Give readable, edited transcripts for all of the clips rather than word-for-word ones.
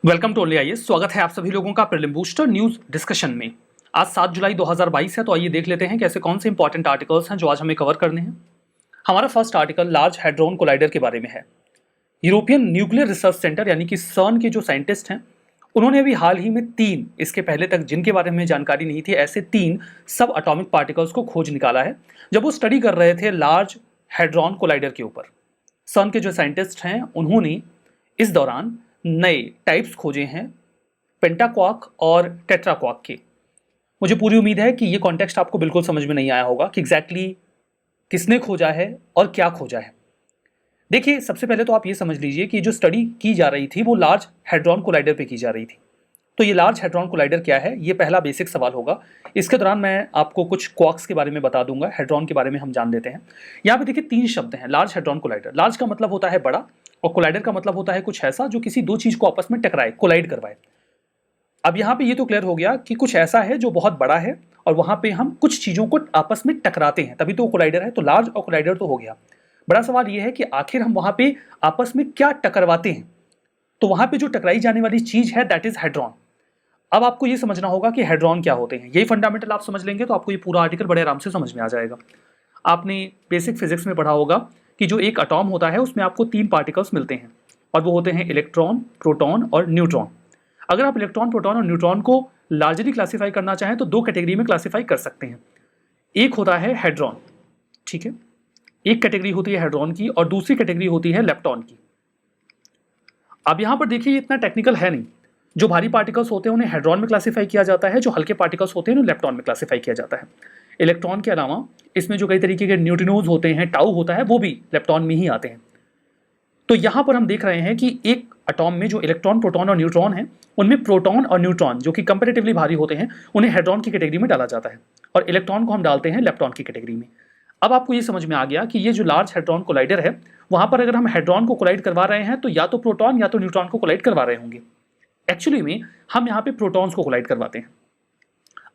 Welcome to only IAS. स्वागत है आप सभी लोगों का प्रीलिम बूस्टर न्यूज डिस्कशन में। आज 7 जुलाई 2022 है, तो आइए देख लेते हैं कि ऐसे कौन से इंपॉर्टेंट आर्टिकल्स हैं जो आज हमें कवर करने हैं। हमारा first article large hadron collider के बारे में है। यूरोपियन न्यूक्लियर रिसर्च सेंटर यानी कि सर्न के जो साइंटिस्ट हैं, उन्होंने अभी हाल ही में 3, इसके पहले तक जिनके बारे में जानकारी नहीं थी, ऐसे 3 सब अटोमिक पार्टिकल्स को खोज निकाला है जब वो स्टडी कर रहे थे लार्ज हैड्रॉन कोलाइडर के ऊपर। सर्न के जो साइंटिस्ट हैं, उन्होंने इस दौरान नए टाइप्स खोजे हैं पेंटाक्वार्क और टेट्राक्वार्क के। मुझे पूरी उम्मीद है कि ये कॉन्टेक्स्ट आपको बिल्कुल समझ में नहीं आया होगा कि एग्जैक्टली किसने खोजा है और क्या खोजा है। देखिए, सबसे पहले तो आप ये समझ लीजिए कि जो स्टडी की जा रही थी वो लार्ज हैड्रॉन कोलाइडर पे की जा रही थी। तो ये लार्ज हैड्रॉन कोलाइडर क्या है, ये पहला बेसिक सवाल होगा। इसके दौरान मैं आपको कुछ क्वार्क्स के बारे में बता दूंगा, हैड्रॉन के बारे में हम जान लेते हैं। यहाँ पे देखिए 3 शब्द हैं, लार्ज हैड्रॉन कोलाइडर। लार्ज का मतलब होता है बड़ा और कोलाइडर का मतलब होता है कुछ ऐसा जो किसी दो चीज को आपस में टकराए, कोलाइड करवाए। अब यहाँ पे ये तो क्लियर हो गया कि कुछ ऐसा है जो बहुत बड़ा है और वहां पे हम कुछ चीजों को आपस में टकराते हैं, तभी तो कोलाइडर है। तो लार्ज और कोलाइडर तो हो गया। बड़ा सवाल ये है कि आखिर हम वहां पे आपस में क्या टकरवाते हैं। तो वहां पे जो टकराई जाने वाली चीज है दैट इज हैड्रॉन। अब आपको ये समझना होगा कि हैड्रॉन क्या होते हैं। यही फंडामेंटल आप समझ लेंगे तो आपको ये पूरा आर्टिकल बड़े आराम से समझ में आ जाएगा। आपने बेसिक फिजिक्स में पढ़ा होगा कि जो एक एटॉम होता है उसमें आपको 3 पार्टिकल्स मिलते हैं और वो होते हैं इलेक्ट्रॉन, प्रोटॉन और न्यूट्रॉन। अगर आप इलेक्ट्रॉन, प्रोटॉन और न्यूट्रॉन को लार्जली क्लासीफाई करना चाहें तो 2 कैटेगरी में क्लासीफाई कर सकते हैं। एक होता है हेड्रॉन, ठीक है, एक कैटेगरी होती है हेड्रॉन की और दूसरी कैटेगरी होती है लेप्टॉन की। अब यहां पर देखिए, ये इतना टेक्निकल है नहीं। जो भारी पार्टिकल्स होते हैं उन्हें हेड्रॉन में क्लासीफाई किया जाता है, जो हल्के पार्टिकल्स होते हैं उन्हें लेप्टॉन में क्लासीफाई किया जाता है। इलेक्ट्रॉन के अलावा इसमें जो कई तरीके के न्यूट्रिनोज होते हैं, टाउ होता है, वो भी लेप्टॉन में ही आते हैं। तो यहां पर हम देख रहे हैं कि एक एटॉम में जो इलेक्ट्रॉन, प्रोटॉन और न्यूट्रॉन है, उनमें प्रोटॉन और न्यूट्रॉन जो कि कंपैरेटिवली भारी होते हैं, उन्हें हेड्रॉन की कैटेगरी में डाला जाता है और इलेक्ट्रॉन को हम डालते हैं लेप्टॉन की कैटेगरी में। अब आपको ये समझ में आ गया कि ये जो लार्ज हैड्रॉन कोलाइडर है, वहां पर अगर हम हैड्रॉन को कोलाइड करवा रहे हैं तो या तो प्रोटॉन या तो न्यूट्रॉन को कोलाइड करवा रहे होंगे। एक्चुअली में हम यहाँ पे प्रोटॉन्स को कोलाइड करवाते हैं।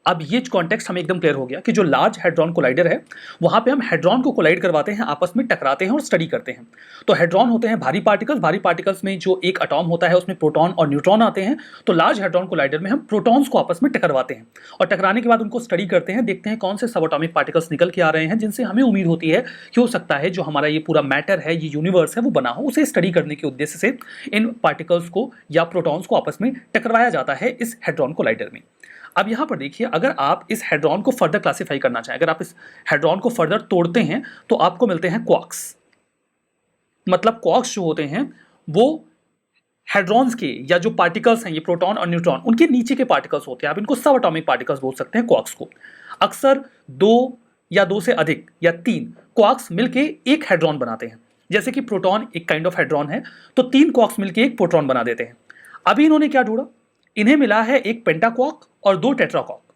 अब ये कॉन्टेक्स्ट हमें एकदम क्लियर हो गया कि जो लार्ज हैड्रॉन कोलाइडर है, वहां पे हम हैड्रॉन को कोलाइड करवाते हैं, आपस में टकराते हैं और स्टडी करते हैं। तो हैड्रॉन होते हैं भारी पार्टिकल्स। भारी पार्टिकल्स में जो एक एटॉम होता है उसमें प्रोटॉन और न्यूट्रॉन आते हैं। तो लार्ज हैड्रॉन कोलाइडर में हम प्रोटॉन्स को आपस में टकरवाते हैं और टकराने के बाद उनको स्टडी करते हैं, देखते हैं कौन से सब एटॉमिक पार्टिकल्स निकल के आ रहे हैं जिनसे हमें उम्मीद होती है कि हो सकता है जो हमारा ये पूरा मैटर है, ये यूनिवर्स है, वो बना हो। उसे स्टडी करने के उद्देश्य से इन पार्टिकल्स को या प्रोटॉन्स को आपस में टकराया जाता है इस हैड्रॉन कोलाइडर में। अब यहां पर देखिए, अगर आप इस हैड्रॉन को फर्दर क्लासीफाई करना चाहें, अगर आप इस हैड्रॉन को फर्दर तोड़ते हैं तो आपको मिलते हैं क्वार्क्स। मतलब क्वार्क्स जो होते हैं वो हैड्रॉन्स के या जो पार्टिकल्स हैं, ये प्रोटॉन और न्यूट्रॉन, उनके नीचे के पार्टिकल्स होते हैं। आप इनको सब एटॉमिक पार्टिकल्स बोल सकते हैं क्वार्क्स को। अक्सर 2 या 2 से अधिक या 3 क्वार्क्स मिलके एक हैड्रॉन बनाते हैं। जैसे कि प्रोटॉन एक काइंड ऑफ हैड्रॉन है, तो 3 क्वार्क्स मिलके एक प्रोटॉन बना देते हैं। अभी इन्होंने क्या ढूंढा, इन्हें मिला है एक पेंटाक्वार्क और 2 टेट्राक्वार्क।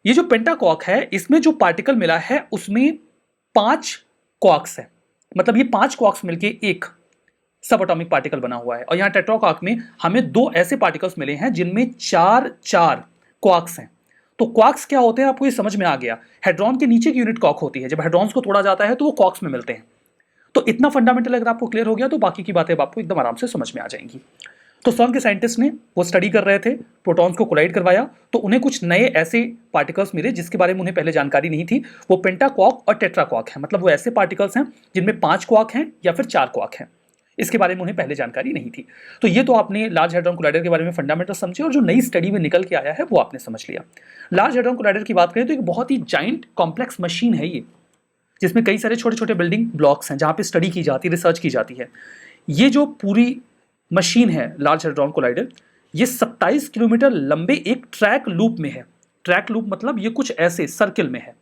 ये जो पेंटाक्वार्क है, इसमें जो पार्टिकल मिला है उसमें 5 क्वार्क्स है। मतलब ये 5 क्वार्क्स मिलके एक सब एटॉमिक पार्टिकल बना हुआ है। और यहां टेट्राक्वार्क में हमें 2 ऐसे पार्टिकल्स मिले हैं जिनमें 4 क्वार्क्स हैं। तो क्वार्क्स क्या होते हैं आपको ये समझ में आ गया। हेड्रॉन के नीचे की यूनिट क्वार्क होती है। जब हेड्रॉन्स को तोड़ा जाता है तो वो क्वार्क्स में मिलते हैं। तो इतना फंडामेंटल अगर आपको क्लियर हो गया तो बाकी की बातें आपको एकदम आराम से समझ में आ जाएंगी। तो सर्न के साइंटिस्ट ने वो स्टडी कर रहे थे, प्रोटॉन्स को कोलाइड करवाया, तो उन्हें कुछ नए ऐसे पार्टिकल्स मिले जिसके बारे में उन्हें पहले जानकारी नहीं थी। वो पेंटाक्वार्क और टेट्राक्वार्क हैं। मतलब वो ऐसे पार्टिकल्स हैं जिनमें 5 क्वार्क हैं या फिर 4 क्वार्क हैं। इसके बारे में उन्हें पहले जानकारी नहीं थी। तो ये तो आपने लार्ज हैड्रॉन कोलाइडर के बारे में फंडामेंटल समझे और जो नई स्टडी में निकल के आया है वो आपने समझ लिया। लार्ज हैड्रॉन कोलाइडर की बात करें तो एक बहुत ही जाइंट कॉम्प्लेक्स मशीन है ये, जिसमें कई सारे छोटे छोटे बिल्डिंग ब्लॉक्स हैं जहाँ पे स्टडी की जाती है, रिसर्च की जाती है। ये जो पूरी मशीन है लार्ज हैड्रॉन कोलाइडर, ये 27 किलोमीटर लंबे एक ट्रैक लूप में है। ट्रैक लूप मतलब ये कुछ ऐसे सर्किल में है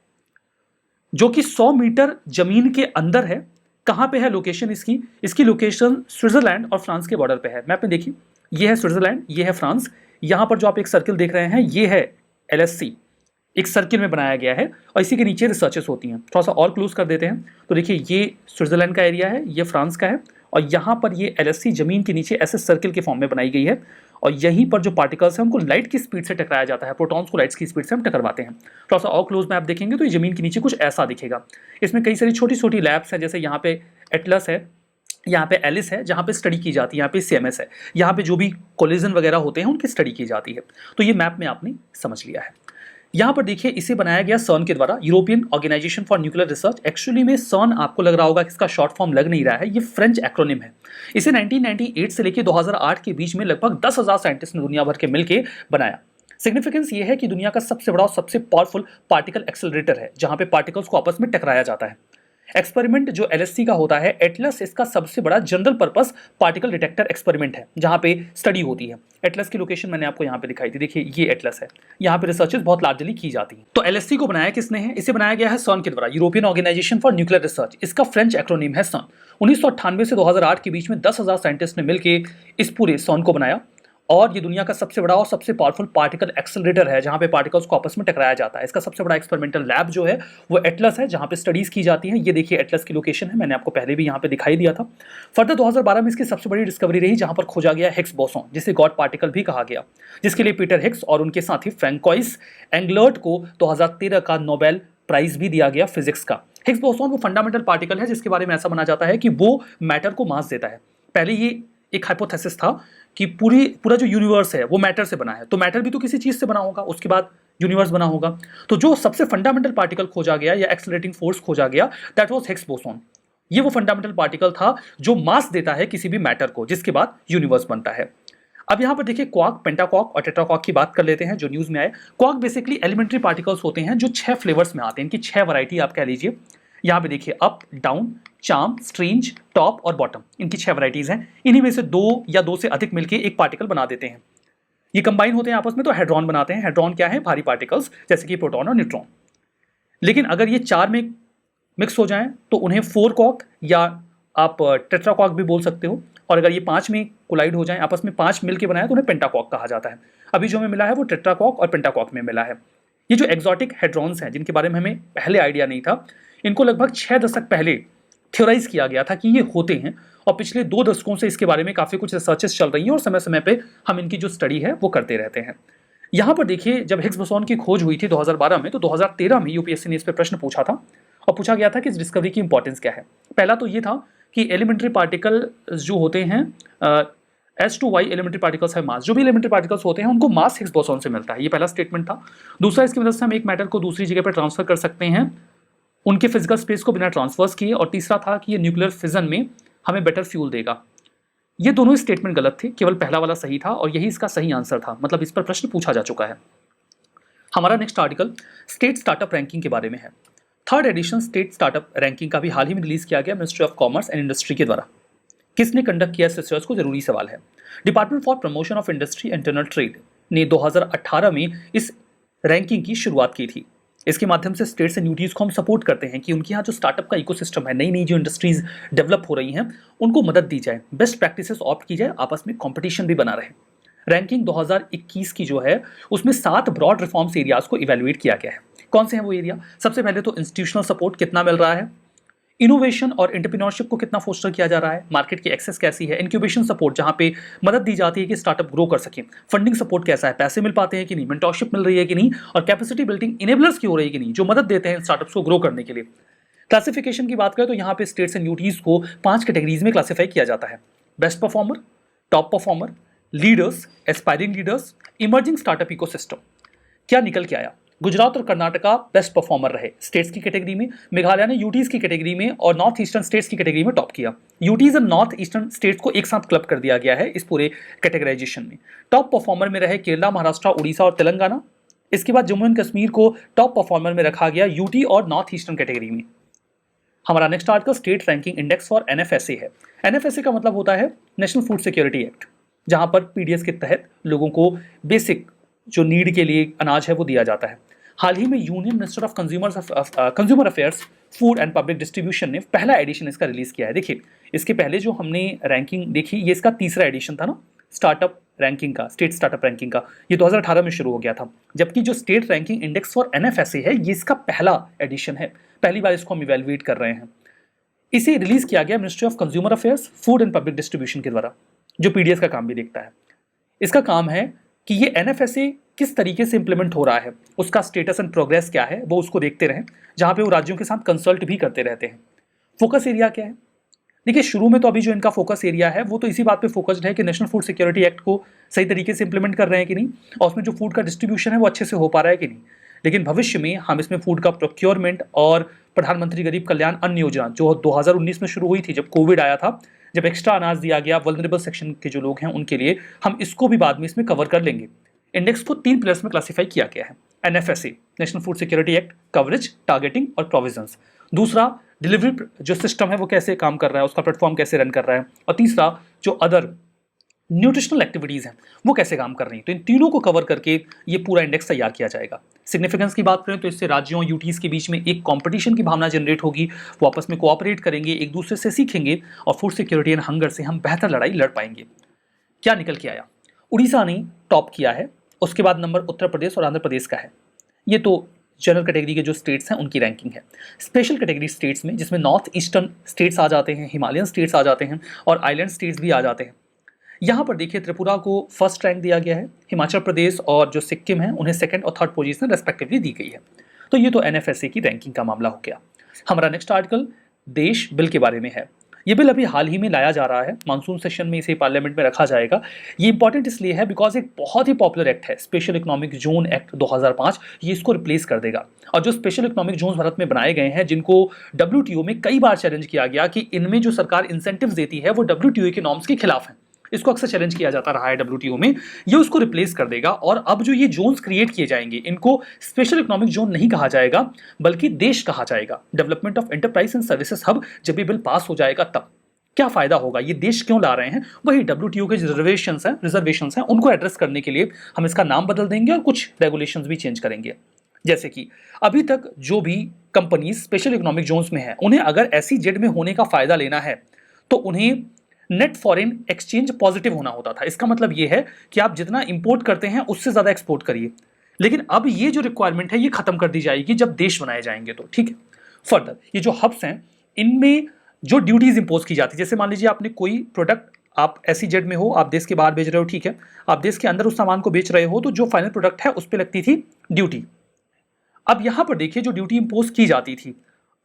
जो कि 100 मीटर जमीन के अंदर है। कहां पे है लोकेशन इसकी? इसकी लोकेशन स्विट्जरलैंड और फ्रांस के बॉर्डर पे है। मैप में देखिए, ये है स्विट्जरलैंड, ये है फ्रांस। यहां पर जो आप एक सर्किल देख रहे हैं ये है LSC, एक सर्किल में बनाया गया है और इसी के नीचे रिसर्चेस होती हैं। थोड़ा सा और क्लोज कर देते हैं तो देखिए, ये स्विट्जरलैंड का एरिया है, ये फ्रांस का है और यहाँ पर ये LSC जमीन के नीचे ऐसे सर्किल के फॉर्म में बनाई गई है। और यहीं पर जो पार्टिकल्स हैं उनको लाइट की स्पीड से टकराया जाता है। प्रोटॉन्स को लाइट की स्पीड से हम टकरवाते हैं। थोड़ा सा और क्लोज में आप देखेंगे तो ये जमीन के नीचे कुछ ऐसा दिखेगा। इसमें कई सारी छोटी छोटी लैब्स हैं, जैसे यहाँ पे एटलस है, यहाँ पे एलिस है जहाँ पे स्टडी की जाती है, यहाँ पे सीएमएस है, यहाँ पे जो भी कोलिजन वगैरह होते हैं उनकी स्टडी की जाती है। तो ये मैप में आपने समझ लिया है। यहाँ पर देखिए इसे बनाया गया सर्न के द्वारा, European organisation for nuclear research. Actually में सर्न आपको लग रहा होगा कि इसका शॉर्ट फॉर्म लग नहीं रहा है, ये फ्रेंच एक्रोनिम है। इसे 1998 से लेकर 2008 के बीच में लगभग 10,000 साइंटिस्ट ने दुनिया भर के मिलकर बनाया। सिग्निफिकेंस ये है कि दुनिया का सबसे बड़ा और सबसे पावरफुल पार्टिकल एक्सेलरेटर है, जहां पे पार्टिकल्स को आपस में टकराया जाता है। एक्सपेरिमेंट जो एलएससी का होता है, एटलस इसका सबसे बड़ा general purpose particle detector experiment है, जहां पे स्टडी होती है। एटलस की लोकेशन मैंने आपको यहाँ पे दिखाई थी, देखिए ये एटलस है, यहाँ पे रिसर्चेस बहुत लार्जली की जाती है। तो एलएससी को बनाया किसने है? इसे बनाया गया है सर्न के द्वारा, European organisation for nuclear research. इसका फ्रेंच एक्रोनिम है सर्न। 1998 से 2008 के बीच में 10,000 साइंटिस्ट ने मिलकर इस पूरे सर्न को बनाया, और ये दुनिया का सबसे बड़ा और सबसे पावरफुल पार्टिकल एक्सेलरेटर है, जहां पे पार्टिकल्स को आपस में टकराया जाता है। इसका सबसे बड़ा एक्सपेरिमेंटल लैब जो है वो एटलस है, जहां पे स्टडीज की जाती हैं। ये देखिए एटलस की लोकेशन है, मैंने आपको पहले भी यहाँ पे दिखाई दिया था। फर्दर 2012 में इसकी सबसे बड़ी डिस्कवरी रही, जहां पर खोजा गया हिग्स बोसॉन, जिसे गॉड पार्टिकल भी कहा गया, जिसके लिए पीटर हिग्स और उनके साथी फ्रैंकोइस एंगलर्ट को 2013 का नोबेल प्राइज भी दिया गया फिजिक्स का। हिग्स बोसॉन वो फंडामेंटल पार्टिकल है जिसके बारे में ऐसा माना जाता है कि वो मैटर को मास देता है। पहले ये एक हाइपोथेसिस था कि पूरा जो यूनिवर्स है वो मैटर से बना है, तो मैटर भी तो किसी चीज से बना होगा, उसके बाद यूनिवर्स बना होगा। तो जो सबसे फंडामेंटल पार्टिकल खोजा गया या एक्सेलरेटिंग फोर्स खोजा गया, दैट वाज हिग्स बोसॉन। ये वो फंडामेंटल पार्टिकल था जो मास देता है किसी भी मैटर को, जिसके बाद यूनिवर्स बनता है। अब यहाँ पर देखिए क्वार्क, पेंटाक्वार्क और टेट्राक्वार्क की बात कर लेते हैं जो न्यूज में आए। क्वार्क बेसिकली एलिमेंट्री पार्टिकल्स होते हैं जो 6 फ्लेवर्स में आते हैं, इनकी 6 वैरायटी आप कह लीजिए। यहाँ पे देखिए up, down, charm, strange, top और बॉटम, इनकी 6 वैरायटीज हैं। इन्हीं में से 2 या 2 से अधिक मिलकर एक पार्टिकल बना देते हैं। ये कंबाइन होते हैं आपस में तो हेड्रॉन बनाते हैं। हेड्रॉन क्या है? भारी पार्टिकल्स जैसे कि प्रोटॉन और न्यूट्रॉन। लेकिन अगर ये 4 में मिक्स हो जाएं तो उन्हें 4 क्वार्क या आप टेट्राक्वार्क भी बोल सकते हो, और अगर ये 5 में कोलाइड हो जाएं, आपस में 5 मिलकर बनाए, तो उन्हें पेंटाक्वार्क कहा जाता है। अभी जो हमें मिला है वो टेट्राक्वार्क और पेंटाक्वार्क में मिला है। ये जो एक्सोटिक हेड्रॉन्स हैं जिनके बारे में हमें पहले आइडिया नहीं था, इनको लगभग 6 दशक पहले थ्योराइज किया गया था कि ये होते हैं, और पिछले 2 दशकों से इसके बारे में काफ़ी कुछ रिसर्चेस चल रही हैं और समय समय पे हम इनकी जो स्टडी है वो करते रहते हैं। यहाँ पर देखिए जब हिग्स बोसॉन की खोज हुई थी 2012 में, तो 2013 में यूपीएससी ने इस पर प्रश्न पूछा था, और पूछा गया था कि इस डिस्कवरी की इंपॉर्टेंस क्या है। पहला तो ये था कि एलिमेंट्री पार्टिकल जो होते हैं S2Y एलिमेंट्री पार्टिकल्स है मास, जो भी एलिमेंट्री पार्टिकल्स होते हैं उनको मास हिग्स बोसॉन से मिलता है, ये पहला स्टेटमेंट था। दूसरा, इसकी मदद से हम एक मैटर को दूसरी जगह पर ट्रांसफर कर सकते हैं उनके फिजिकल स्पेस को बिना ट्रांसफर्स किए। और तीसरा था कि ये न्यूक्लियर फिजन में हमें बेटर फ्यूल देगा। ये दोनों स्टेटमेंट गलत थे, केवल पहला वाला सही था, और यही इसका सही आंसर था, मतलब इस पर प्रश्न पूछा जा चुका है। हमारा next article state startup ranking के बारे में है। 3rd addition state startup ranking का भी हाल ही में रिलीज किया गया ministry of commerce and industry के द्वारा। किसने कंडक्ट किया इस रिसर्च को? जरूरी सवाल है। Department for promotion of industry and internal trade ने 2018 में इस रैंकिंग की शुरुआत की थी। इसके माध्यम से स्टेट्स एंड यूटीज को हम सपोर्ट करते हैं कि उनके यहाँ जो स्टार्टअप का इकोसिस्टम है, नई नई जो इंडस्ट्रीज डेवलप हो रही हैं, उनको मदद दी जाए, बेस्ट प्रैक्टिसेस ऑप्ट की जाए, आपस में कंपटीशन भी बना रहे। रैंकिंग 2021 की जो है उसमें 7 ब्रॉड रिफॉर्म्स एरियाज को इवेलुएट किया गया है। कौन से हैं वो एरिया? सबसे पहले तो इंस्टीट्यूशनल सपोर्ट कितना मिल रहा है, इनोवेशन और एंटरप्रेन्योरशिप को कितना फोस्टर किया जा रहा है, मार्केट की एक्सेस कैसी है, इंक्यूबेशन सपोर्ट जहां पे मदद दी जाती है कि स्टार्टअप ग्रो कर सकें, फंडिंग सपोर्ट कैसा है, पैसे मिल पाते हैं कि नहीं, मेंटरशिप मिल रही है कि नहीं, और कैपेसिटी बिल्डिंग इनेबलर्स की हो रही है कि नहीं, जो मदद देते हैं स्टार्टअप्स को ग्रो करने के लिए। क्लासिफिकेशन की बात करें तो यहाँ पे स्टेट्स एंड यूटीज को 5 कैटेगरीज में क्लासीफाई किया जाता है। Best performer, top performer, leaders, aspiring leaders, emerging startup ecosystem. क्या निकल के आया? गुजरात और कर्नाटका बेस्ट परफॉर्मर रहे स्टेट्स की कैटेगरी में, मेघालय ने यूटीज की कैटेगरी में और नॉर्थ ईस्टर्न स्टेट्स की कैटेगरी में टॉप किया। यूटीज और नॉर्थ ईस्टर्न स्टेट्स को एक साथ क्लब कर दिया गया है इस पूरे कैटेगराइजेशन में। टॉप परफॉर्मर में रहे केरला, महाराष्ट्र, उड़ीसा और तेलंगाना। इसके बाद जम्मू एंड कश्मीर को टॉप परफॉर्मर में रखा गया यूटी और नॉर्थ ईस्टर्न कैटेगरी में। हमारा next article state ranking index for NFSA है। एनएफएसए का मतलब होता है नेशनल फूड सिक्योरिटी एक्ट, जहां पर पीडीएस के तहत लोगों को बेसिक जो नीड के लिए अनाज है वो दिया जाता है। हाल ही में union minister of consumer affairs, food and public distribution ने पहला एडिशन इसका रिलीज किया है। देखिए इसके पहले जो हमने रैंकिंग देखी, ये इसका 3रा एडिशन था ना स्टार्टअप रैंकिंग का, स्टेट स्टार्टअप रैंकिंग का। ये 2018 में शुरू हो गया था, जबकि जो state ranking index for NFSA है ये इसका पहला एडिशन है। पहली बार इसको हम इवेलुएट कर रहे हैं। इसे रिलीज किया गया ministry of consumer affairs, food and public distribution के द्वारा, जो पीडीएस का काम भी देखता है। इसका काम है कि ये एनएफएसए किस तरीके से इंप्लीमेंट हो रहा है, उसका स्टेटस एंड प्रोग्रेस क्या है, वो उसको देखते रहें, जहां पे वो राज्यों के साथ कंसल्ट भी करते रहते हैं। फोकस एरिया क्या है? देखिए, शुरू में तो अभी जो इनका फोकस एरिया है वो तो इसी बात पे फोकस्ड है कि नेशनल फूड सिक्योरिटी एक्ट को सही तरीके से इंप्लीमेंट कर रहे हैं कि नहीं, और उसमें जो फूड का डिस्ट्रीब्यूशन है वो अच्छे से हो पा रहा है कि नहीं। लेकिन भविष्य में हम इसमें फूड का प्रोक्योरमेंट और प्रधानमंत्री गरीब कल्याण अन्न योजना जो 2019 में शुरू हुई थी, जब कोविड आया था, जब एक्स्ट्रा अनाज दिया गया वल्नरेबल सेक्शन के जो लोग हैं उनके लिए, हम इसको भी बाद में इसमें कवर कर लेंगे। इंडेक्स को 3 पिलर्स में क्लासिफाई किया गया है। NFSA, national food security act, coverage, targeting और प्रोविजंस। दूसरा, डिलीवरी जो सिस्टम है वो कैसे काम कर रहा है, उसका प्लेटफॉर्म कैसे रन कर रहा है। और तीसरा, जो अदर न्यूट्रिशनल एक्टिविटीज़ हैं वो कैसे काम कर रही हैं। तो इन तीनों को कवर करके ये पूरा इंडेक्स तैयार किया जाएगा। सिग्निफिकेंस की बात करें तो इससे राज्यों यूटीज़ के बीच में एक कंपटीशन की भावना जनरेट होगी, वो आपस में कोऑपरेट करेंगे, एक दूसरे से सीखेंगे, और फूड सिक्योरिटी एंड हंगर से हम बेहतर लड़ाई लड़ पाएंगे। क्या निकल के आया? उड़ीसा ने टॉप किया है, उसके बाद नंबर उत्तर प्रदेश और आंध्र प्रदेश का है। ये तो जनरल कैटेगरी के जो स्टेट्स हैं उनकी रैंकिंग है। स्पेशल कैटेगरी स्टेट्स में, जिसमें नॉर्थ ईस्टर्न स्टेट्स आ जाते हैं, हिमालयन स्टेट्स आ जाते हैं और आइलैंड स्टेट्स भी आ जाते हैं। यहाँ पर देखिए, त्रिपुरा को फर्स्ट रैंक दिया गया है, हिमाचल प्रदेश और जो सिक्किम है उन्हें सेकंड और थर्ड पोजीशन रेस्पेक्टिवली दी गई है। तो ये तो एनएफएसए की रैंकिंग का मामला हो गया। हमारा नेक्स्ट आर्टिकल देश बिल के बारे में है। ये बिल अभी हाल ही में लाया जा रहा है, मानसून सेशन में इसे पार्लियामेंट में रखा जाएगा। ये इंपॉर्टेंट इसलिए है बिकॉज एक बहुत ही पॉपुलर एक्ट है, स्पेशल इकोनॉमिक जोन एक्ट 2005, ये इसको रिप्लेस कर देगा। और जो स्पेशल इकोनॉमिक जोन भारत में बनाए गए हैं, जिनको डब्ल्यूटीओ में कई बार चैलेंज किया गया कि इनमें जो सरकार इंसेंटिव्स देती है वो डब्ल्यूटीओ के नॉर्म्स के खिलाफ है, इसको अक्सर चैलेंज किया जाता रहा है डब्ल्यूटीओ में, ये उसको रिप्लेस कर देगा। और अब जो ये जोन्स क्रिएट किए जाएंगे, इनको स्पेशल इकोनॉमिक जोन नहीं कहा जाएगा बल्कि देश कहा जाएगा, development of enterprise and services hub. जब ये बिल पास हो जाएगा तब क्या फायदा होगा, ये देश क्यों ला रहे हैं, वही डब्ल्यूटीओ के रिजर्वेशंस हैं उनको एड्रेस करने के लिए हम इसका नाम बदल देंगे और कुछ रेगुलेशंस भी चेंज करेंगे। जैसे कि अभी तक जो भी कंपनीज स्पेशल इकोनॉमिक जोन्स में है, उन्हें अगर एसईजेड में होने का फायदा लेना है तो उन्हें नेट फॉरेन एक्सचेंज पॉजिटिव होना होता था। इसका मतलब ये है कि आप जितना इंपोर्ट करते हैं उससे ज्यादा एक्सपोर्ट करिए। लेकिन अब ये जो रिक्वायरमेंट है ये खत्म कर दी जाएगी जब देश बनाए जाएंगे तो, ठीक है। फर्दर, ये जो हब्स हैं इनमें जो ड्यूटीज इंपोज की जाती है, जैसे मान लीजिए आपने कोई प्रोडक्ट, आप एसईजेड में हो, आप देश के बाहर बेच रहे हो, ठीक है, आप देश के अंदर उस सामान को बेच रहे हो, तो जो फाइनल प्रोडक्ट है उस पर लगती थी ड्यूटी। अब यहां पर देखिए, जो ड्यूटी इंपोज की जाती थी,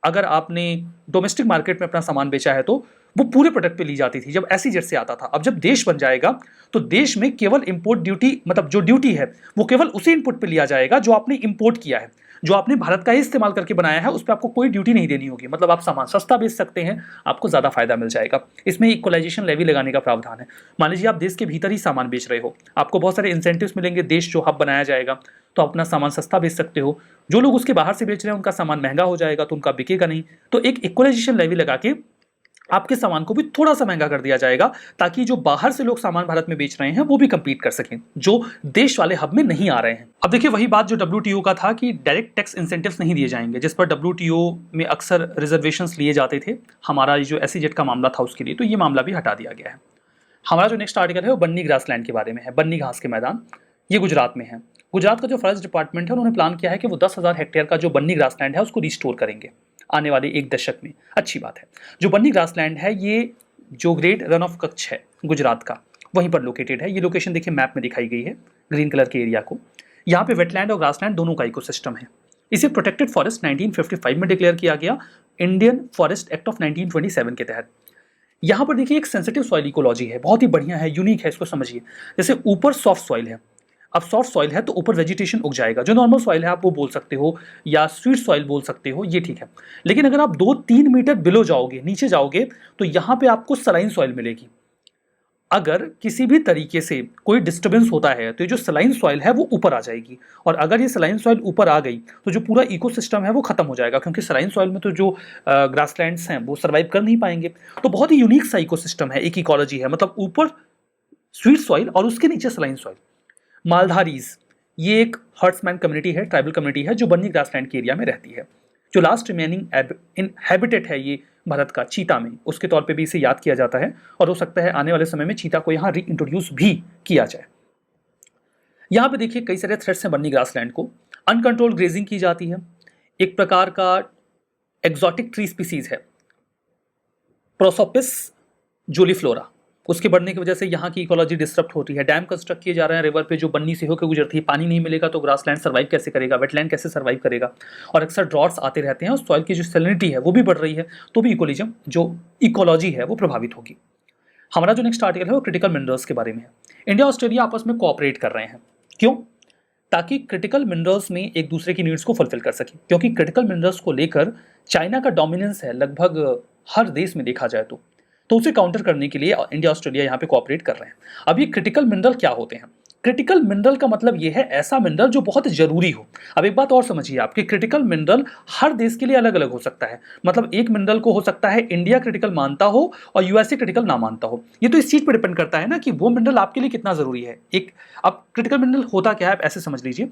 अगर आपने डोमेस्टिक मार्केट में अपना सामान बेचा है तो वो पूरे प्रोडक्ट पे ली जाती थी जब एसईजेड से आता था। अब जब देश बन जाएगा तो देश में केवल इंपोर्ट ड्यूटी, मतलब जो ड्यूटी है वो केवल उसी इनपुट पे लिया जाएगा जो आपने इंपोर्ट किया है, जो आपने भारत का ही इस्तेमाल करके बनाया है, उस पर आपको कोई ड्यूटी नहीं देनी होगी। मतलब आप सामान सस्ता बेच सकते हैं, आपको ज्यादा फायदा मिल जाएगा। इसमें इक्वलाइजेशन लेवी लगाने का प्रावधान है। मान लीजिए आप देश के भीतर ही सामान बेच रहे हो, आपको बहुत सारे इंसेंटिव्स मिलेंगे, देश जो हब बनाया जाएगा तो अपना सामान सस्ता बेच सकते हो। जो लोग उसके बाहर से बेच रहे हैं उनका सामान महंगा हो जाएगा तो उनका बिकेगा नहीं। तो एक इक्वलाइजेशन लेवी लगा के आपके सामान को भी थोड़ा सा महंगा कर दिया जाएगा, ताकि जो बाहर से लोग सामान भारत में बेच रहे हैं वो भी compete कर सकें, जो देश वाले हब में नहीं आ रहे हैं। अब देखिए, वही बात जो डब्ल्यूटीओ का था कि डायरेक्ट टैक्स इंसेंटिव्स नहीं दिए जाएंगे, जिस पर डब्ल्यूटीओ में अक्सर रिजर्वेशंस लिए जाते थे। हमारा जो एसईजेड का मामला था उसके लिए, तो ये मामला भी हटा दिया गया है। हमारा जो नेक्स्ट आर्टिकल है वो बन्नी ग्रासलैंड के बारे में है, बन्नी घास के मैदान। ये गुजरात में है। गुजरात का जो फॉरेस्ट डिपार्टमेंट है उन्होंने प्लान किया है कि वो 10,000 हेक्टेयर का जो बन्नी ग्रासलैंड है उसको रिस्टोर करेंगे आने वाले 1 दशक में। अच्छी बात है। जो बन्नी ग्रासलैंड है, ये जो ग्रेट रन ऑफ कच्छ है गुजरात का, वहीं पर लोकेटेड है। ये लोकेशन देखिए मैप में दिखाई गई है, ग्रीन कलर के एरिया को। यहाँ पे वेटलैंड और ग्रासलैंड दोनों का इकोसिस्टम है। इसे प्रोटेक्टेड फॉरेस्ट 1955 में डिक्लेयर किया गया, इंडियन फॉरेस्ट एक्ट ऑफ 1927 के तहत। यहाँ पर देखिए एक सेंसिटिव सॉइल इकोलॉजी है, बहुत ही बढ़िया है, यूनिक है, इसको समझिए। जैसे ऊपर सॉफ्ट सॉइल है, अब सॉफ्ट सॉइल है तो ऊपर वेजिटेशन उग जाएगा। जो नॉर्मल सॉइल है आप वो बोल सकते हो या स्वीट सॉइल बोल सकते हो, ये ठीक है। लेकिन अगर आप 2-3 मीटर बिलो जाओगे, नीचे जाओगे, तो यहाँ पे आपको सलाइन सॉइल मिलेगी। अगर किसी भी तरीके से कोई डिस्टर्बेंस होता है तो ये जो सलाइन सॉइल है वो ऊपर आ जाएगी, और अगर ये सलाइन सॉइल ऊपर आ गई तो जो पूरा इकोसिस्टम है वो खत्म हो जाएगा, क्योंकि सलाइन सॉइल में तो जो ग्रासलैंड्स हैं वो सर्वाइव कर नहीं पाएंगे। तो बहुत ही यूनिक सा इकोसिस्टम है, एक इकोलॉजी है, मतलब ऊपर स्वीट सॉइल और उसके नीचे सलाइन सॉइल। मालधारीज, ये एक हर्ट्समैन कम्युनिटी है, ट्राइबल कम्युनिटी है, जो बन्नी ग्रासलैंड के एरिया में रहती है। जो लास्ट रिमेनिंग इनहैबिटेट है ये भारत का चीता में, उसके तौर पे भी इसे याद किया जाता है, और हो सकता है आने वाले समय में चीता को यहाँ रीइंट्रोड्यूस भी किया जाए। यहाँ पे देखिए कई सारे थ्रेट्स हैं बन्नी ग्रासलैंड को। अनकंट्रोल्ड ग्रेजिंग की जाती है, एक प्रकार का एक्सोटिक ट्री स्पीसीज है, प्रोसोपिस जूलीफ्लोरा, उसके बढ़ने की वजह से यहाँ की इकोलॉजी डिस्टर्ब होती है। डैम कंस्ट्रक्ट किए जा रहे हैं रिवर पे जो बन्नी से होकर गुजरती है, पानी नहीं मिलेगा तो ग्रासलैंड सर्वाइव कैसे करेगा, वेटलैंड कैसे सर्वाइव करेगा, और अक्सर ड्रॉट्स आते रहते हैं और सॉइल की जो सैलिनिटी है वो भी बढ़ रही है, तो भी इकोलिज्म जो इकोलॉजी है वो प्रभावित होगी। हमारा जो नेक्स्ट आर्टिकल है वो क्रिटिकल मिनरल्स के बारे में है। इंडिया ऑस्ट्रेलिया आपस में कोऑपरेट कर रहे हैं, क्यों? ताकि क्रिटिकल मिनरल्स में एक दूसरे की नीड्स को फुलफिल कर सके, क्योंकि क्रिटिकल मिनरल्स को लेकर चाइना का डोमिनेंस है लगभग हर देश में देखा जाए तो उसे काउंटर करने के लिए इंडिया ऑस्ट्रेलिया यहाँ पे कोऑपरेट कर रहे हैं। अब ये क्रिटिकल मिनरल क्या होते हैं? क्रिटिकल मिनरल का मतलब ये है ऐसा मिनरल जो बहुत जरूरी हो। अब एक बात और समझिए आप कि क्रिटिकल मिनरल हर देश के लिए अलग अलग हो सकता है। मतलब एक मिनरल को हो सकता है इंडिया क्रिटिकल मानता हो और यूएसए क्रिटिकल ना मानता हो। ये तो इस चीज पर डिपेंड करता है ना कि वो मिनरल आपके लिए कितना जरूरी है। अब क्रिटिकल मिनरल होता क्या है, आप ऐसे समझ लीजिए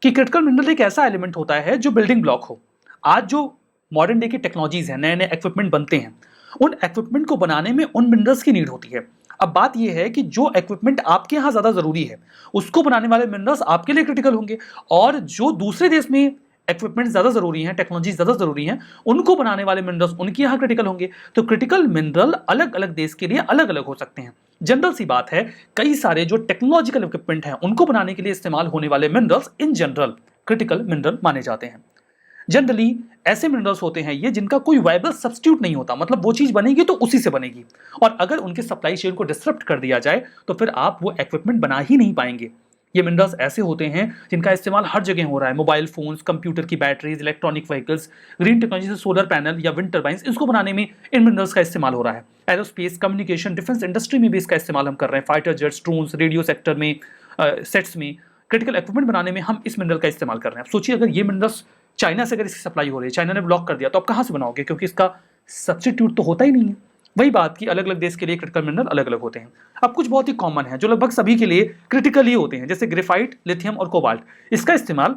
कि क्रिटिकल मिनरल एक ऐसा एलिमेंट होता है जो बिल्डिंग ब्लॉक हो। आज जो मॉडर्न डे की टेक्नोलॉजीज हैं, नए नए इक्विपमेंट बनते हैं, उन इक्विपमेंट को बनाने में उन मिनरल्स की नीड होती है। अब बात यह है कि जो इक्विपमेंट आपके यहां ज्यादा जरूरी है उसको बनाने वाले मिनरल्स आपके लिए क्रिटिकल होंगे, और जो दूसरे देश में इक्विपमेंट ज्यादा जरूरी हैं, टेक्नोलॉजी ज्यादा जरूरी हैं, उनको बनाने वाले मिनरल्स उनके यहां क्रिटिकल होंगे। तो क्रिटिकल मिनरल अलग अलग देश के लिए अलग अलग हो सकते हैं। जनरल सी बात है, कई सारे जो टेक्नोलॉजिकल इक्विपमेंट हैं उनको बनाने के लिए इस्तेमाल होने वाले minerals in general critical mineral माने जाते हैं। जनरली ऐसे मिनरल्स होते हैं ये जिनका कोई वायबल सब्स्टिट्यूट नहीं होता, मतलब वो चीज बनेगी तो उसी से बनेगी, और अगर उनके सप्लाई चेन को डिसरप्ट कर दिया जाए तो फिर आप वो इक्विपमेंट बना ही नहीं पाएंगे। ये मिनरल्स ऐसे होते हैं जिनका इस्तेमाल हर जगह हो रहा है, मोबाइल फोन्स, कंप्यूटर की batteries, electronic vehicles, green technology से सोलर पैनल या विंड टर्बाइंस, इसको बनाने में इन मिनरल्स का इस्तेमाल हो रहा है। एरोस्पेस, कम्युनिकेशन, डिफेंस इंडस्ट्री में भी इसका इस्तेमाल हम कर रहे हैं। Fighter jets, drones, radio sector में, सेट्स में क्रिटिकल इक्विपमेंट बनाने में हम इस मिनरल का इस्तेमाल कर रहे हैं। सोचिए अगर ये मिनरल्स चाइना से अगर इसकी सप्लाई हो रही है, चाइना ने ब्लॉक कर दिया, तो आप कहां से बनाओगे, क्योंकि इसका सब्स्टिट्यूट तो होता ही नहीं है। वही बात कि अलग अलग देश के लिए क्रिटिकल मिनरल अलग अलग होते हैं। अब कुछ बहुत ही कॉमन है जो लगभग सभी के लिए क्रिटिकल ही होते हैं, जैसे ग्रेफाइट, लिथियम और कोबाल्ट। इसका इस्तेमाल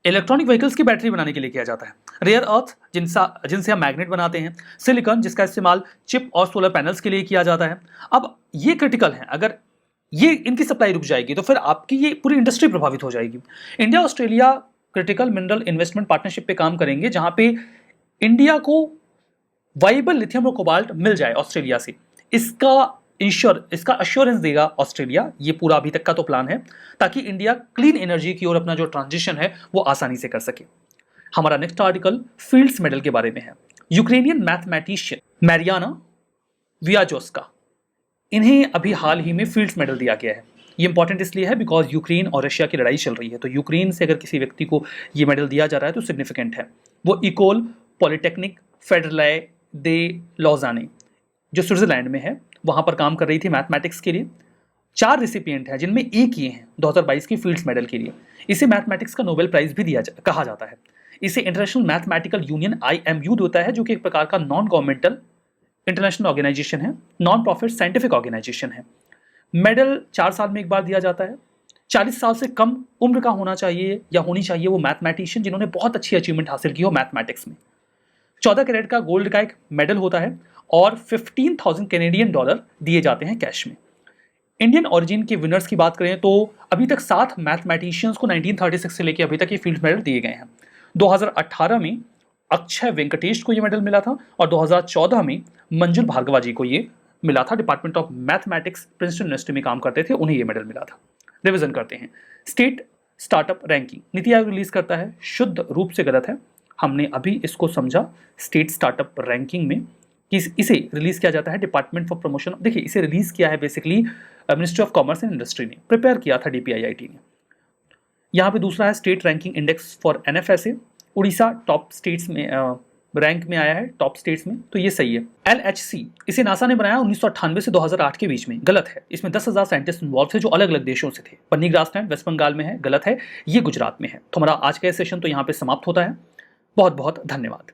इलेक्ट्रॉनिक व्हीकल्स की बैटरी बनाने के लिए किया जाता है। रेयर अर्थ जिनसे हम मैग्नेट बनाते हैं, सिलिकॉन जिसका इस्तेमाल चिप और सोलर पैनल्स के लिए किया जाता है। अब ये क्रिटिकल है, अगर ये इनकी सप्लाई रुक जाएगी तो फिर आपकी ये पूरी इंडस्ट्री प्रभावित हो जाएगी। India Australia critical mineral investment partnership पे काम करेंगे, जहां पे इंडिया को वाइबल लिथियम और कोबाल्ट मिल जाए ऑस्ट्रेलिया से। इसका अश्योरेंस देगा ऑस्ट्रेलिया। ये पूरा अभी तक का तो प्लान है, ताकि इंडिया क्लीन एनर्जी की ओर अपना जो ट्रांजिशन है वो आसानी से कर सके। हमारा नेक्स्ट आर्टिकल फील्ड्स मेडल के बारे में है। यूक्रेनियन मैथमेटिशियन मैरियाना वियाजोस्का, इन्हें अभी हाल ही में फील्ड्स मेडल दिया गया है। ये इंपॉर्टेंट इसलिए है बिकॉज यूक्रेन और रशिया की लड़ाई चल रही है, तो यूक्रेन से अगर किसी व्यक्ति को ये मेडल दिया जा रहा है तो सिग्निफिकेंट है। वो इकोल पॉलिटेक्निक फेडरल दे लॉजाने जो स्विट्जरलैंड में है, वहां पर काम कर रही थी मैथमेटिक्स के लिए। 4 रिसिपिएंट हैं जिनमें एक ये हैं 2022 की फील्ड्स मेडल के लिए। इसे मैथमेटिक्स का नोबेल प्राइज भी कहा जाता है। इसे इंटरनेशनल मैथमेटिकल यूनियन IMU देता है, जो कि एक प्रकार का नॉन गवर्नमेंटल इंटरनेशनल ऑर्गेनाइजेशन है, नॉन प्रॉफिट साइंटिफिक ऑर्गेनाइजेशन है। मेडल 4 साल में एक बार दिया जाता है। 40 साल से कम उम्र का होना चाहिए या होनी चाहिए वो मैथमेटिशियन जिन्होंने बहुत अच्छी अचीवमेंट हासिल की हो मैथमेटिक्स में। 14 कैरेट का गोल्ड का एक मेडल होता है और 15,000 कैनेडियन डॉलर दिए जाते हैं कैश में। इंडियन ओरिजिन के विनर्स की बात करें तो अभी तक 7 मैथमेटिशियंस को 1936 से लेकर अभी तक ये फील्ड मेडल दिए गए हैं। 2018 में अक्षय वेंकटेश को ये मेडल मिला था और 2014 में मंजुल भार्गवा जी को ये मिला था। Department of mathematics Princeton university में काम करते थे, उन्हें ये मेडल मिला था। रिवीजन करते हैं। State startup ranking NITI Aayog release करता है, शुद्ध रूप से गलत है। हमने अभी इसको समझा स्टेट स्टार्टअप रैंकिंग में कि इसे रिलीज किया जाता है डिपार्टमेंट फॉर प्रमोशन। देखिए इसे रिलीज किया है basically ministry of commerce and industry ने, प्रिपेयर किया था DPIIT ने। यहाँ पे दूसरा है state ranking index for NFSA। Orissa top states में रैंक में आया है, टॉप स्टेट्स में, तो ये सही है। LHC इसे नासा ने बनाया 1998 से 2008 के बीच में, गलत है। इसमें 10,000 साइंटिस्ट इन्वॉल्व थे जो अलग अलग देशों से थे। पन्नी ग्रासलैंड वेस्ट बंगाल में है, गलत है, ये गुजरात में है। तो हमारा आज का सेशन तो यहाँ पे समाप्त होता है। बहुत बहुत धन्यवाद।